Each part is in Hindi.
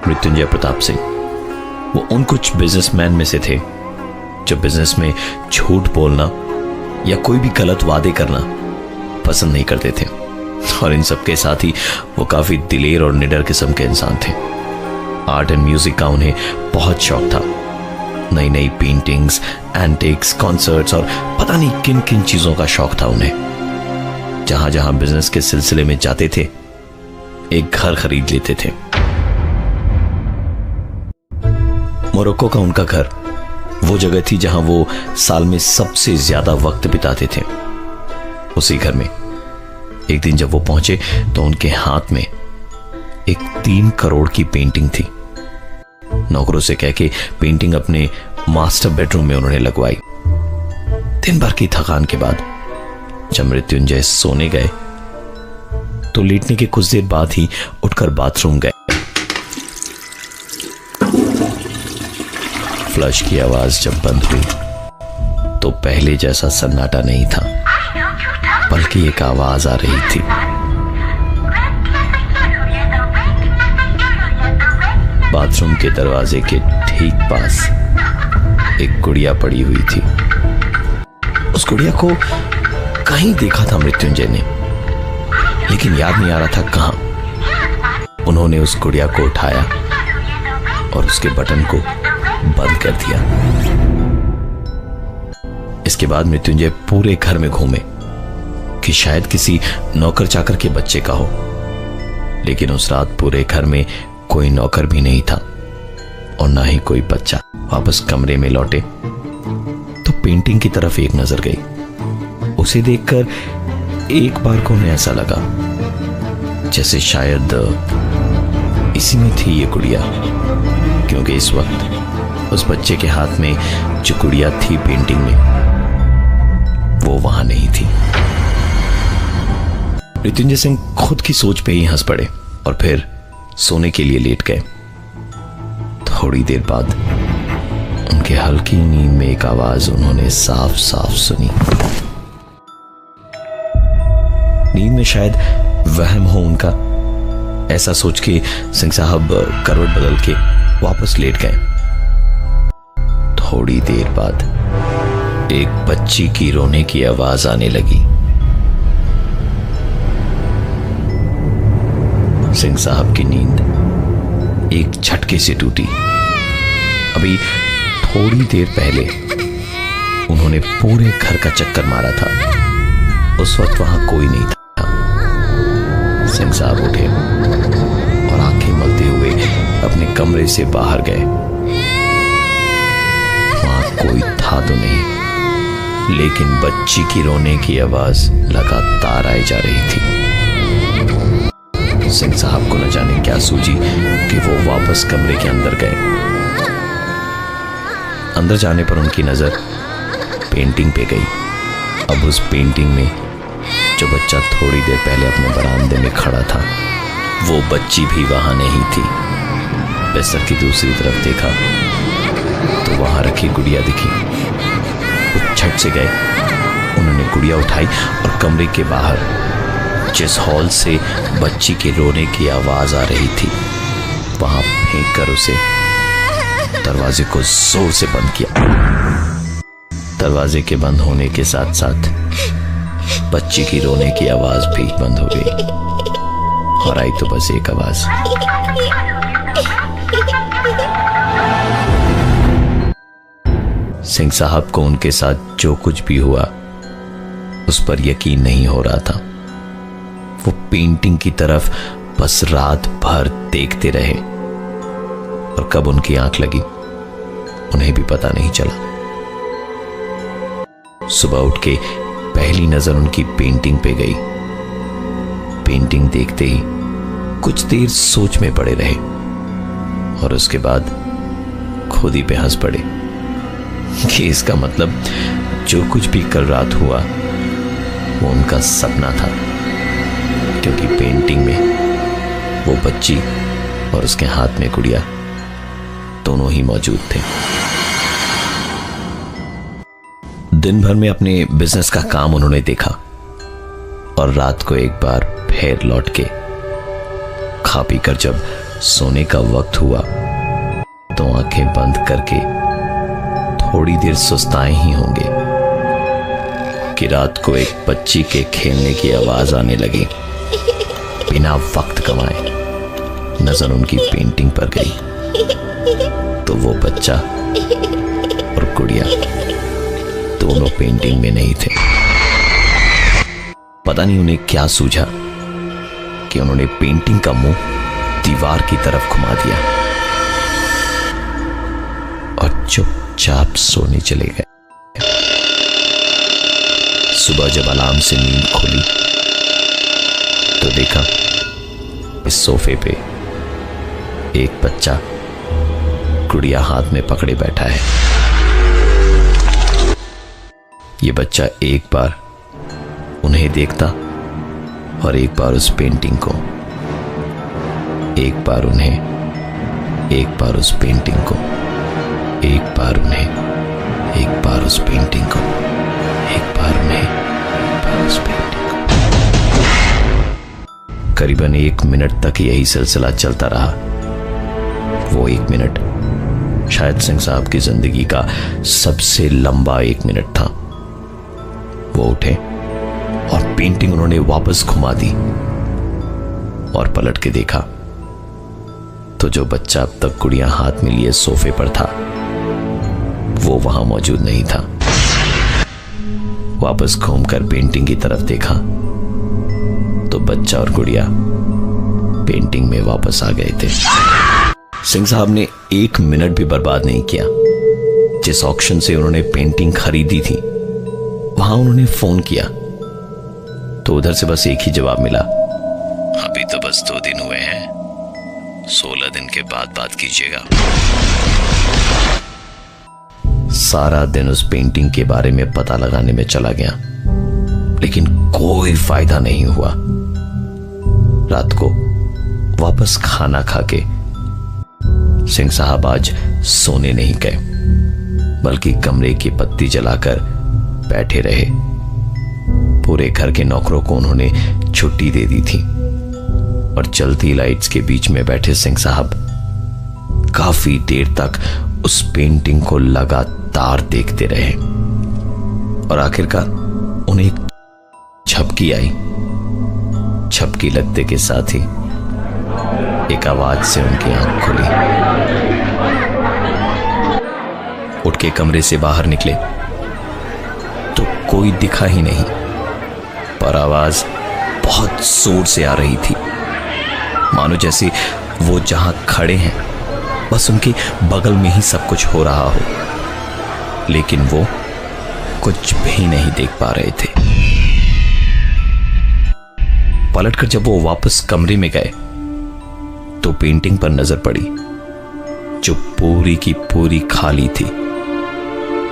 मृत्युंजय प्रताप सिंह। वो उन कुछ बिजनेसमैन में से थे जो बिजनेस में झूठ बोलना या कोई भी गलत वादे करना पसंद नहीं करते थे, और इन सब के साथ ही वो काफी दिलेर और निडर किस्म के इंसान थे। आर्ट एंड म्यूजिक का उन्हें बहुत शौक था। नई नई पेंटिंग्स, एंटिक्स, कॉन्सर्ट्स और पता नहीं किन किन चीजों का शौक था उन्हें। जहां जहां बिजनेस के सिलसिले में जाते थे, एक घर खरीद लेते थे। मोरक्को का उनका घर वो जगह थी जहां वो साल में सबसे ज्यादा वक्त बिताते थे। उसी घर में एक दिन जब वो पहुंचे तो उनके हाथ में एक 3 करोड़ की पेंटिंग थी। नौकरों से कह के पेंटिंग अपने मास्टर बेडरूम में उन्होंने लगवाई। दिन भर की थकान के बाद जब मृत्युंजय सोने गए तो लेटने के कुछ देर बाद ही उठकर बाथरूम गए। फ्लश की आवाज जब बंद हुई तो पहले जैसा सन्नाटा नहीं था, बल्कि एक आवाज आ रही थी। बाथरूम के दरवाजे के ठीक पास एक गुड़िया पड़ी हुई थी। उस गुड़िया को कहीं देखा था मृत्युंजय ने, लेकिन याद नहीं आ रहा था कहां। उन्होंने उस गुड़िया को उठाया और उसके बटन को बंद कर दिया। इसके बाद मृत्युंजय पूरे घर में घूमे कि शायद किसी नौकर चाकर के बच्चे का हो, लेकिन उस रात पूरे घर में कोई नौकर भी नहीं था और ना ही कोई बच्चा। वापस कमरे में लौटे तो पेंटिंग की तरफ एक नजर गई। उसे देखकर एक बार को उन्हें ऐसा लगा जैसे शायद इसी में थी ये गुड़िया, क्योंकि इस वक्त उस बच्चे के हाथ में जो गुड़िया थी पेंटिंग में, वो वहां नहीं थी। मृत्युंजय सिंह खुद की सोच पे ही हंस पड़े और फिर सोने के लिए लेट गए। थोड़ी देर बाद उनके हल्की नींद में एक आवाज उन्होंने साफ साफ सुनी। नींद में शायद वहम हो उनका, ऐसा सोच के सिंह साहब करवट बदल के वापस लेट गए। थोड़ी देर बाद एक बच्ची की रोने की आवाज आने लगी। सिंह साहब की नींद एक झटके से टूटी। अभी थोड़ी देर पहले उन्होंने पूरे घर का चक्कर मारा था, उस वक्त वहां कोई नहीं था। सिंह साहब उठे और आंखें मलते हुए अपने कमरे से बाहर गए। वहां कोई था तो नहीं, लेकिन बच्ची की रोने की आवाज लगातार आई जा रही थी। सिंह साहब को न जाने क्या सूझी कि वो वापस कमरे के अंदर गए। अंदर जाने पर उनकी नजर पेंटिंग पे गई। अब उस पेंटिंग में जो बच्चा थोड़ी देर पहले अपने बरामदे में खड़ा था, वो बच्ची भी वहां नहीं थी। बिस्तर की दूसरी तरफ देखा तो वहां रखी गुड़िया दिखी। वो झट से गए, उन्होंने गुड़िया उठाई और कमरे के बाहर जिस हॉल से बच्ची के रोने की आवाज आ रही थी, वहां फेंक कर उसे दरवाजे को जोर से बंद किया। दरवाजे के बंद होने के साथ साथ बच्ची की रोने की आवाज भी बंद हो गई और आई तो बस एक आवाज, सिंह साहब को उनके साथ जो कुछ भी हुआ उस पर यकीन नहीं हो रहा था। वो पेंटिंग की तरफ बस रात भर देखते रहे और कब उनकी आंख लगी उन्हें भी पता नहीं चला। सुबह उठ के पहली नजर उनकी पेंटिंग पे गई। पेंटिंग देखते ही कुछ देर सोच में पड़े रहे और उसके बाद खुद ही पे हंस पड़े कि इसका मतलब जो कुछ भी कल रात हुआ वो उनका सपना था, क्योंकि पेंटिंग में वो बच्ची और उसके हाथ में गुड़िया दोनों ही मौजूद थे। दिन भर में अपने बिजनेस का काम उन्होंने देखा और रात को एक बार फिर लौट के खा पी कर जब सोने का वक्त हुआ तो आंखें बंद करके थोड़ी देर सुस्ताए ही होंगे कि रात को एक बच्ची के खेलने की आवाज आने लगी। बिना वक्त गंवाए नजर उनकी पेंटिंग पर गई तो वो बच्चा और गुड़िया दोनों पेंटिंग में नहीं थे। पता नहीं उन्हें क्या सूझा कि उन्होंने पेंटिंग का मुंह दीवार की तरफ घुमा दिया और चुपचाप सोने चले गए। सुबह जब अलार्म से नींद खुली तो देखा इस सोफे पे एक बच्चा गुड़िया हाथ में पकड़े बैठा है। ये बच्चा एक बार उन्हें देखता और एक बार उस पेंटिंग को, एक बार उन्हें, एक बार उस पेंटिंग को, एक बार उन्हें, एक बार उस पेंटिंग को, एक बार उन्हें, एक बार उस पेंटिंग को। करीबन 1 मिनट तक यही सिलसिला चलता रहा। वो 1 मिनट शायद सिंह साहब की जिंदगी का सबसे लंबा 1 मिनट था। वो उठे और पेंटिंग उन्होंने वापस घुमा दी और पलट के देखा तो जो बच्चा अब तक गुड़िया हाथ में लिए सोफे पर था वो वहां मौजूद नहीं था। वापस घूमकर पेंटिंग की तरफ देखा तो बच्चा और गुड़िया पेंटिंग में वापस आ गए थे। सिंह साहब ने 1 मिनट भी बर्बाद नहीं किया। जिस ऑक्शन से उन्होंने पेंटिंग खरीदी थी वहां उन्होंने फोन किया तो उधर से बस एक ही जवाब मिला, अभी तो बस 2 दिन हुए हैं, 16 दिन के बाद बात कीजिएगा। सारा दिन उस पेंटिंग के बारे में पता लगाने में चला गया लेकिन कोई फायदा नहीं हुआ। रात को वापस खाना खाके सिंह साहब आज सोने नहीं गए बल्कि कमरे की बत्ती जलाकर बैठे रहे। पूरे घर के नौकरों को उन्होंने छुट्टी दे दी थी और चलती लाइट्स के बीच में बैठे सिंह साहब काफी देर तक उस पेंटिंग को लगातार देखते रहे और आखिरकार उन्हें एक झपकी आई। झपकी लगते के साथ ही एक आवाज से उनकी आंख खुली। उठ के कमरे से बाहर निकले तो कोई दिखा ही नहीं, पर आवाज बहुत जोर से आ रही थी, मानो जैसे वो जहां खड़े हैं बस उनके बगल में ही सब कुछ हो रहा हो, लेकिन वो कुछ भी नहीं देख पा रहे थे। पलटकर जब वो वापस कमरे में गए तो पेंटिंग पर नजर पड़ी जो पूरी की पूरी खाली थी।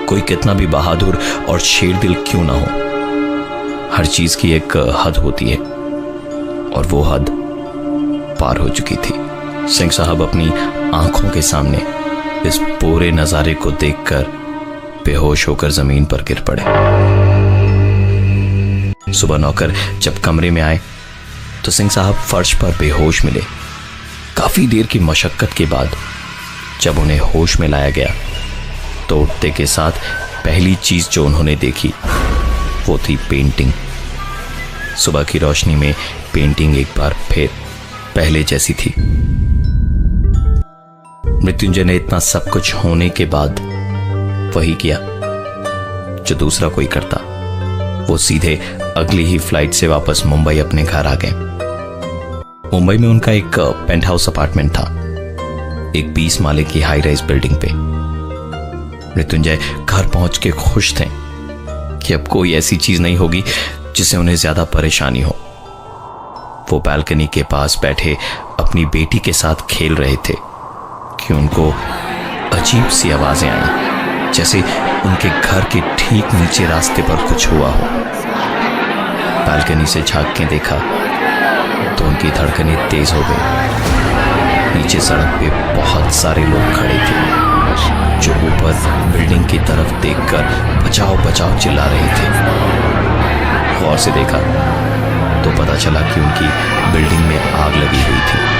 कोई कितना भी बहादुर और शेर दिल क्यों ना हो, हर चीज की एक हद होती है और वो हद पार हो चुकी थी। सिंह साहब अपनी आंखों के सामने इस पूरे नजारे को देखकर बेहोश होकर जमीन पर गिर पड़े। सुबह नौकर जब कमरे में आए तो सिंह साहब फर्श पर बेहोश मिले। काफी देर की मशक्कत के बाद जब उन्हें होश में लाया गया तो उठते के साथ पहली चीज जो उन्होंने देखी वो थी पेंटिंग। सुबह की रोशनी में पेंटिंग एक बार फिर पहले जैसी थी। मृत्युंजय ने इतना सब कुछ होने के बाद वही किया जो दूसरा कोई करता। वो सीधे अगली ही फ्लाइट से वापस मुंबई अपने घर आ गए। मुंबई में उनका एक पेंट हाउस अपार्टमेंट था, एक 20 माले की हाई राइज बिल्डिंग पे। मृत्युंजय घर पहुंच के खुश थे कि अब कोई ऐसी चीज नहीं होगी जिससे उन्हें ज्यादा परेशानी हो। वो बालकनी के पास बैठे अपनी बेटी के साथ खेल रहे थे कि उनको अजीब सी आवाजें आई, जैसे उनके घर के ठीक नीचे रास्ते पर कुछ हुआ हो। बालकनी से झांक के देखा तो उनकी धड़कनें तेज हो गई। नीचे सड़क पे बहुत सारे लोग खड़े थे जो ऊपर बिल्डिंग की तरफ देखकर बचाओ बचाओ चिल्ला रहे थे। गौर से देखा तो पता चला कि उनकी बिल्डिंग में आग लगी हुई थी।